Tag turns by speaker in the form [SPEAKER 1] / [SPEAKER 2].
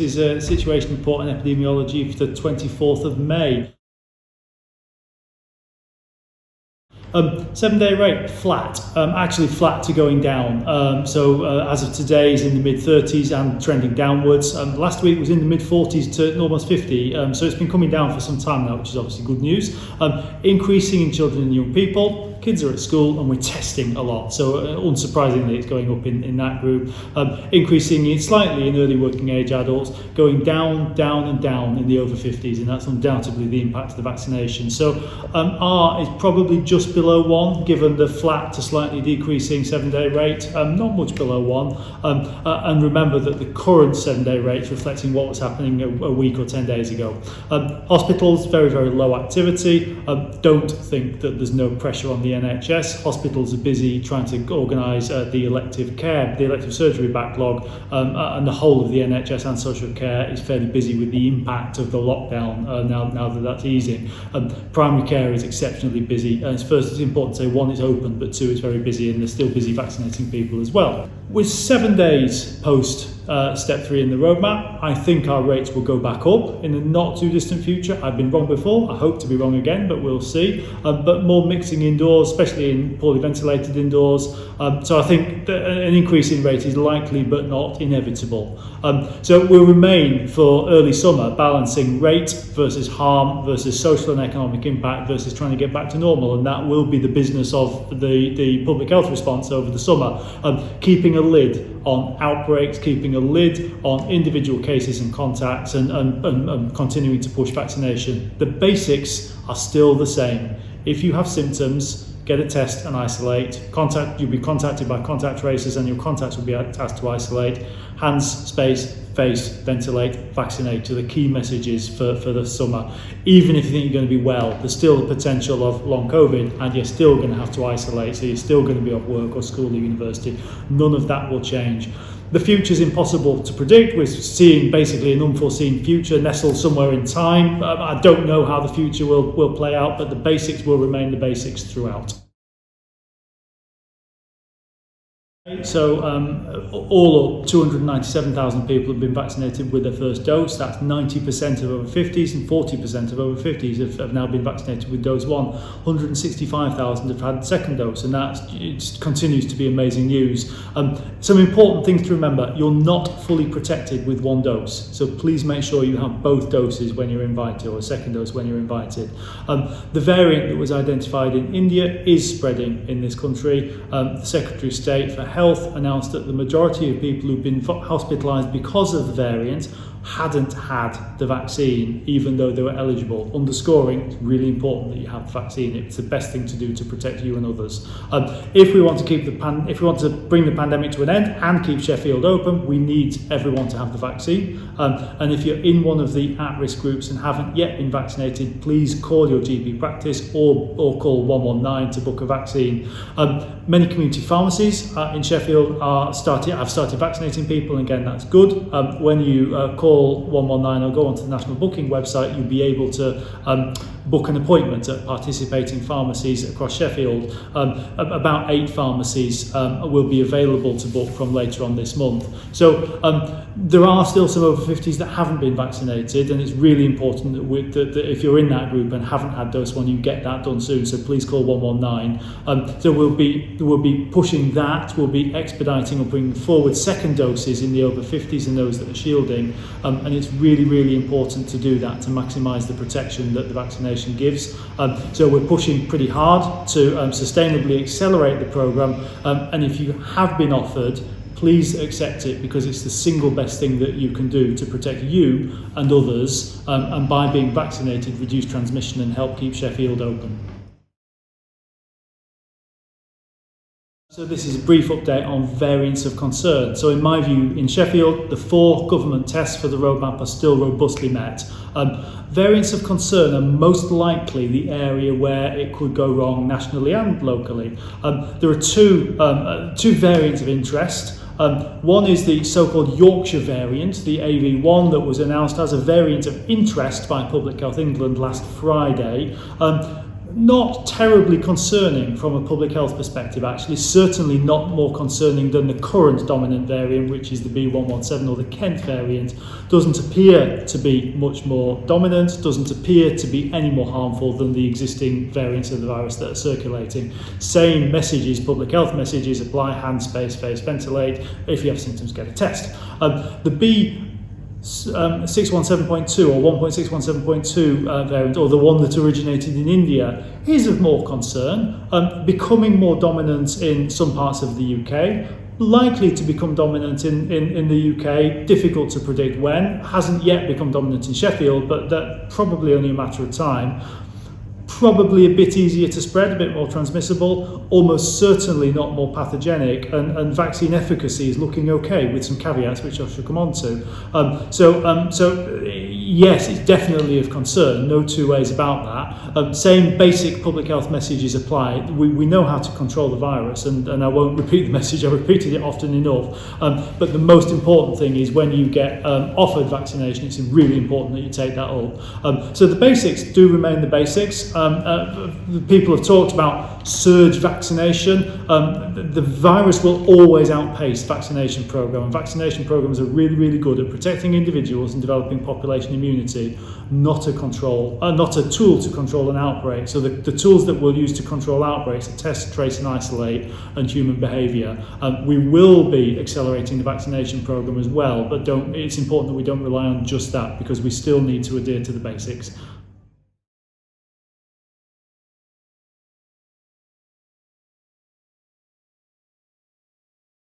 [SPEAKER 1] This is a situation report on epidemiology for the 24th of May. 7-day rate, flat, actually flat to going down. As of today is in the mid-30s and trending downwards. Last week was in the mid-40s to almost 50, so it's been coming down for some time now, which is obviously good news. Increasing in children and young people. Kids are at school and we're testing a lot, so unsurprisingly it's going up in that group. Increasing slightly in early working age adults, going down and down in the over 50s, and that's undoubtedly the impact of the vaccination. So R is probably just below 1, given the flat to slightly decreasing 7-day rate, not much below 1. And remember that the current 7-day rate is reflecting what was happening a week or 10 days ago. Hospitals, very, very low activity. Don't think that there's no pressure on the NHS. Hospitals are busy trying to organise the elective surgery backlog, and the whole of the NHS and social care is fairly busy with the impact of the lockdown now that that's easing. Primary care is exceptionally busy, and it's important to say, 1, it's open, but 2, it's very busy, and they're still busy vaccinating people as well. With 7 days post step 3 in the roadmap, I think our rates will go back up in the not too distant future. I've been wrong before, I hope to be wrong again, but we'll see. But more mixing indoors, especially in poorly ventilated indoors. So I think that an increase in rate is likely but not inevitable. So we'll remain for early summer balancing rate versus harm versus social and economic impact versus trying to get back to normal, and that will be the business of the public health response over the summer. Keeping a lid on outbreaks, keeping a lid on individual cases and contacts, and continuing to push vaccination. The basics are still the same. If you have symptoms, get a test and isolate. You'll be contacted by contact tracers, and your contacts will be asked to isolate. Hands, space, face, ventilate, vaccinate are the key messages for the summer. Even if you think you're going to be well, there's still the potential of long COVID, and you're still going to have to isolate, so you're still going to be off work or school or university. None of that will change. The future is impossible to predict. We're seeing basically an unforeseen future nestled somewhere in time. I don't know how the future will play out, but the basics will remain the basics throughout. So all 297,000 people have been vaccinated with their first dose. That's 90% of over 50s, and 40% of over 50s have now been vaccinated with dose 1. 165,000 have had second dose, and it continues to be amazing news. Some important things to remember: you're not fully protected with one dose, so please make sure you have both doses when you're invited, or a second dose when you're invited. The variant that was identified in India is spreading in this country. The Secretary of State for Health announced that the majority of people who've been hospitalised because of the variant hadn't had the vaccine, even though they were eligible, underscoring it's really important that you have the vaccine. It's the best thing to do to protect you and others. If we want to bring the pandemic to an end and keep Sheffield open, we need everyone to have the vaccine. And if you're in one of the at-risk groups and haven't yet been vaccinated, please call your GP practice or call 119 to book a vaccine. Many community pharmacies in Sheffield have started vaccinating people, and again, that's good. When you call 119 or go onto the national booking website, you'll be able to book an appointment at participating pharmacies across Sheffield. About 8 pharmacies will be available to book from later on this month. So there are still some over 50s that haven't been vaccinated, and it's really important that if you're in that group and haven't had dose 1, you get that done soon. So please call 119. So we'll be pushing that. We'll be expediting or bringing forward second doses in the over 50s and those that are shielding. And it's really, really important to do that to maximise the protection that the vaccination gives. So we're pushing pretty hard to sustainably accelerate the programme. And if you have been offered, please accept it, because it's the single best thing that you can do to protect you and others, and by being vaccinated, reduce transmission and help keep Sheffield open. So this is a brief update on variants of concern. So in my view, in Sheffield, the 4 government tests for the roadmap are still robustly met. Variants of concern are most likely the area where it could go wrong nationally and locally. There are two variants of interest. One is the so-called Yorkshire variant, the AV1, that was announced as a variant of interest by Public Health England last Friday. not terribly concerning from a public health perspective, actually. Certainly not more concerning than the current dominant variant, which is the B117 or the Kent variant. Doesn't appear to be much more dominant, doesn't appear to be any more harmful than the existing variants of the virus that are circulating. Same messages, public health messages apply: hand, space, face, ventilate. If you have symptoms, get a test. The B617.2 or 1.617.2 variant, or the one that originated in India, is of more concern, becoming more dominant in some parts of the UK, likely to become dominant in the UK, difficult to predict when, hasn't yet become dominant in Sheffield, but that's probably only a matter of time. Probably a bit easier to spread, a bit more transmissible, almost certainly not more pathogenic, and vaccine efficacy is looking okay, with some caveats which I shall come on to. So yes, it's definitely of concern, no two ways about that. Same basic public health messages apply. We know how to control the virus, and I won't repeat the message, I've repeated it often enough, but the most important thing is when you get offered vaccination, it's really important that you take that up. So the basics do remain the basics. People have talked about surge vaccination. The virus will always outpace vaccination programme, and vaccination programmes are really, really good at protecting individuals and developing population immunity, not a tool to control an outbreak. So the tools that we'll use to control outbreaks are test, trace and isolate, and human behaviour. We will be accelerating the vaccination programme as well, but it's important that we don't rely on just that, because we still need to adhere to the basics.